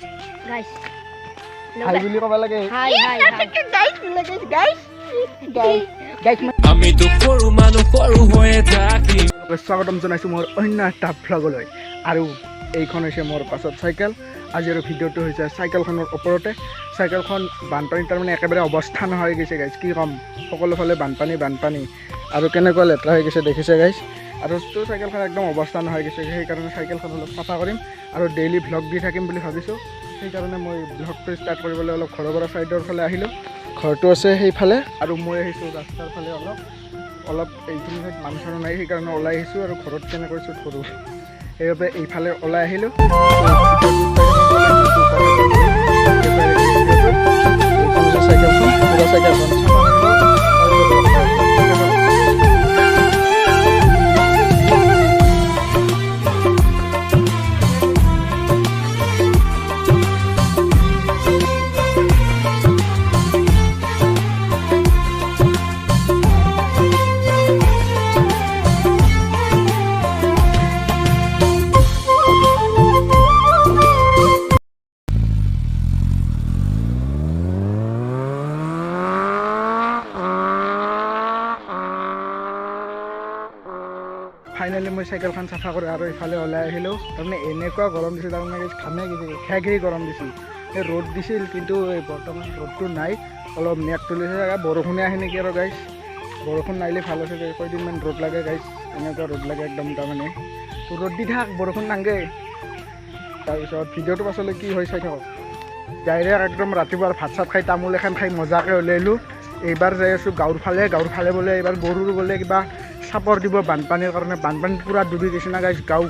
Guys. Hi বুলি কবা লাগে Hi. guys আমি তো সৰু মানুহ সৰু হৈয়ে থাকি স্বাগতম জনাইছো মোৰ অন্য এটা ভ্লগলৈ আৰু এইখন হৈছে মোৰ পাছত চাইকেল আজিৰ ভিডিঅ'টো হৈছে চাইকেলখনৰ ওপৰতে চাইকেলখন বানপানী তাৰমানে একেবাৰে অৱস্থা নোহোৱা হৈ গৈছে গাইজ কি ক'ম সকলোফালে বানপানী আৰু কেনেকুৱা লেতেৰা হৈ গৈছে দেখিছে গাইজ আৰু চাইকেলখন একদম অৱস্থা নোহোৱা হৈ গৈছে সেইকাৰণে চাইকেলখন অলপ চাফা কৰিম আৰু ডেইলি ভ্লগ দি থাকিম বুলি ভাবিছোঁ সেইকাৰণে মই ভ্লগটো ষ্টাৰ্ট কৰিবলৈ অলপ ঘৰৰ পৰা ছাইডৰ ফালে আহিলোঁ ঘৰটো আছে সেইফালে আৰু মই আহিছোঁ ৰাস্তাৰ ফালে অলপ এইখিনি ঠাইত মানুহ চানুহ নাই সেইকাৰণে ওলাই আহিছোঁ আৰু ঘৰত কেনেকৈ শ্বুট কৰোঁ সেইবাবে এইফালে ওলাই আহিলোঁ চাইকেলখন ফাইনেলি মই চাইকেলখন চাফা কৰি আৰু ইফালে ওলাই আহিলোঁ তাৰমানে এনেকুৱা গৰম দিছিল তাৰমানে ঘামে খেৰখেৰি গৰম দিছিল এই ৰ'দ দিছিল কিন্তু এই বৰ্তমান ৰ'দটো নাই অলপ মেঘ তুলিছে বৰষুণে আহে নেকি আৰু গাইজ বৰষুণ নাহিলে ভাল আছে কেইদিনমান ৰ'দ লাগে গাইজ এনেকুৱা ৰ'দ লাগে একদম তাৰমানে ৰ'দ দি থাক বৰষুণ নাগে তাৰপিছত ভিডিঅ'টো পাছলৈ কি হৈ চাই থাকক ডাইৰেক্ট একদম ৰাতিপুৱা ভাত চাত খাই তামোল এখন খাই মজাকৈ ওলাইলোঁ এইবাৰ যাই আছোঁ গাঁৱৰ ফালে বোলে এইবাৰ গৰুৰ বোলে কিবা চাপৰ দিব বানপানীৰ কাৰণে বানপানীত পূৰা ডুবি গৈছে না গাইজ গাঁও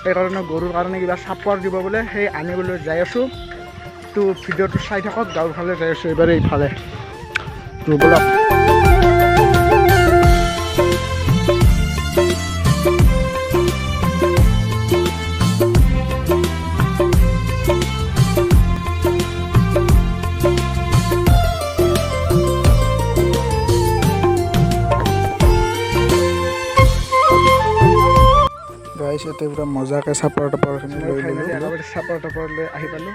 সেইকাৰণে গৰুৰ কাৰণে কিবা চাপৰ দিব বোলে সেই আনিবলৈ যাই আছোঁ তো ভিডিঅ'টো চাই থাকক গাঁৱৰ ফালে যাই আছোঁ এইবাৰ এইফালে তো বলক এতিয়া পুৰা মজাকৈ চাপৰ টাপৰখিনি লৈ একেবাৰে চাপৰ টাপৰলৈ আহি পালোঁ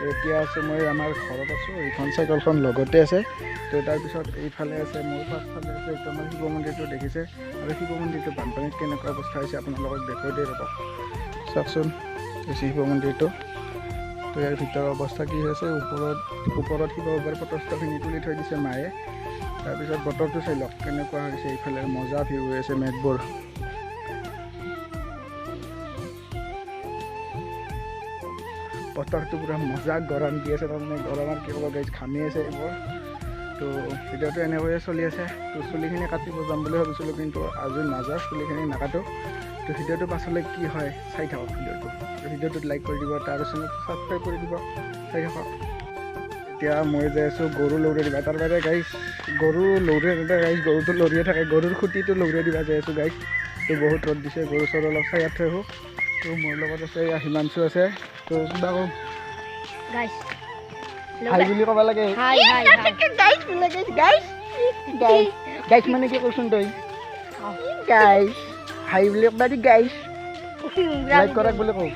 এতিয়া আছোঁ মই আমাৰ ঘৰত আছোঁ এইখন চাইকেলখন লগতে আছে তো তাৰপিছত এইফালে আছে মোৰ পাছফালে আছে একদম আমাৰ শিৱ মন্দিৰটো দেখিছে আৰু শিৱ মন্দিৰটো বানপানীত কেনেকুৱা অৱস্থা হৈছে আপোনালোকক দেখুৱাই দিয়ে ৰ'ব চাওকচোন হৈছে শিৱ মন্দিৰটো তো ইয়াৰ ভিতৰৰ অৱস্থা কি হৈছে ওপৰত শিৱ বাবাৰ পটষ্টখিনি তুলি থৈ দিছে মায়ে তাৰপিছত বতৰটো চাই লওক কেনেকুৱা হৈছে এইফালে মজা ভিউ হৈ আছে মেঘবোৰ বতৰটো পুৰা মজা গৰম দি আছে তাৰমানে গৰমত কি ক'ব গাইজ ঘামি আছে এইবোৰ তো ভিডিঅ'টো এনেকৈয়ে চলি আছে তো চুলিখিনি কাটিব যাম বুলি ভাবিছিলোঁ কিন্তু আজি নাযাওঁ চুলিখিনি নাকাটো তো ভিডিঅ'টো পাছলৈ কি হয় চাই থাকক ভিডিঅ'টোত লাইক কৰি দিব তাৰ চেনেলটো ছাবস্ক্ৰাইব কৰি দিব চাই থাকক এতিয়া মই যাই আছোঁ গৰু লৌৰাই দিবা তাৰ বাহিৰে গাইজ গৰু লৌৰাই গাইজ গৰুটো লৰিয়ে থাকে গৰুৰ খুঁটিটো লৌৰাই দিবা যাই আছোঁ গাইজ তো বহুত ৰ'দ দিছে গৰু চৰু অলপ চাইয়াত থৈ আহোঁ তো মোৰ লগত আছে হিমাংশু আছে তো কিবা কওঁ হাই বুলি ক'ব লাগে গাইজ মানে কি কৈছোন তই গাইজ হাই বুলি ক'বা দি গাইজ লাইক কৰাক বুলি কওঁ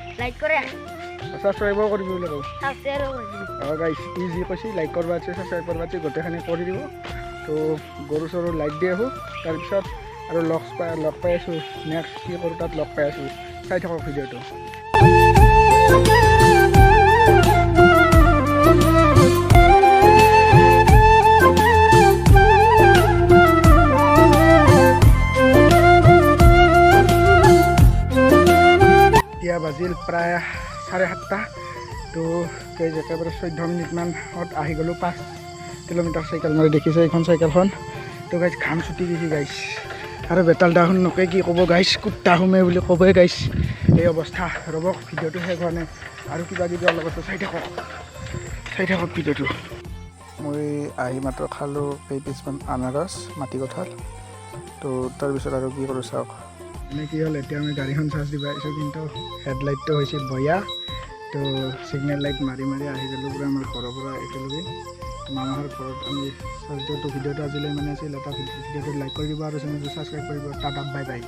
ছাবস্ক্ৰাইবো কৰিব বুলি কওঁ অঁ গাইজ ই যি কৈছে লাইক কৰিব আছে ছাবস্ক্ৰাইব কৰিব আছে গোটেইখিনি কৰি দিব তো গৰু চৰু লাইক দি আহোঁ তাৰপিছত আৰু লগ পাই আছোঁ নেক্সট কি কৰোঁ তাত লগ পাই আছোঁ চাই থাকক ভিডিঅ'টো এতিয়া বাজিল প্ৰায় 7:30 তো একেবাৰে 14 মিনিটমানত আহি গ'লোঁ 5 কিলোমিটাৰ চাইকেল মাৰি দেখিছে এইখন চাইকেলখন তো গাইজ ঘাম ছুটি গৈছে গাইজ আৰু বেতাল দাহোন নকে কি ক'ব গাইজ কুত্তা সোমে বুলি ক'বই গাইজ এই অৱস্থা ৰ'বক ভিডিঅ'টো শেষ হোৱা নাই আৰু কিবা কিবি লগতে চাই থাকক ভিডিঅ'টো মই আহি মাত্ৰ খালোঁ কেইপিচমান আনাৰস মাটি কঁঠাল তো তাৰপিছত আৰু কি কৰোঁ চাওক মানে কি হ'ল এতিয়া আমি গাড়ীখন চাৰ্জ দিব আহিছোঁ কিন্তু হেডলাইটটো হৈছে বয়া তো ছিগনেল লাইট মাৰি আহি গ'লোঁ পূৰা আমাৰ ঘৰৰ পৰা একেলগে মামাহঁৰ ঘৰত আমি চাৰ্জ দিওঁতো ভিডিঅ'টো আজিলৈ মানে আছিল এটা ভিডিঅ'টো লাইক কৰি দিব আৰু চেনেলটো ছাবস্ক্ৰাইব কৰিব টাটা বাই বাই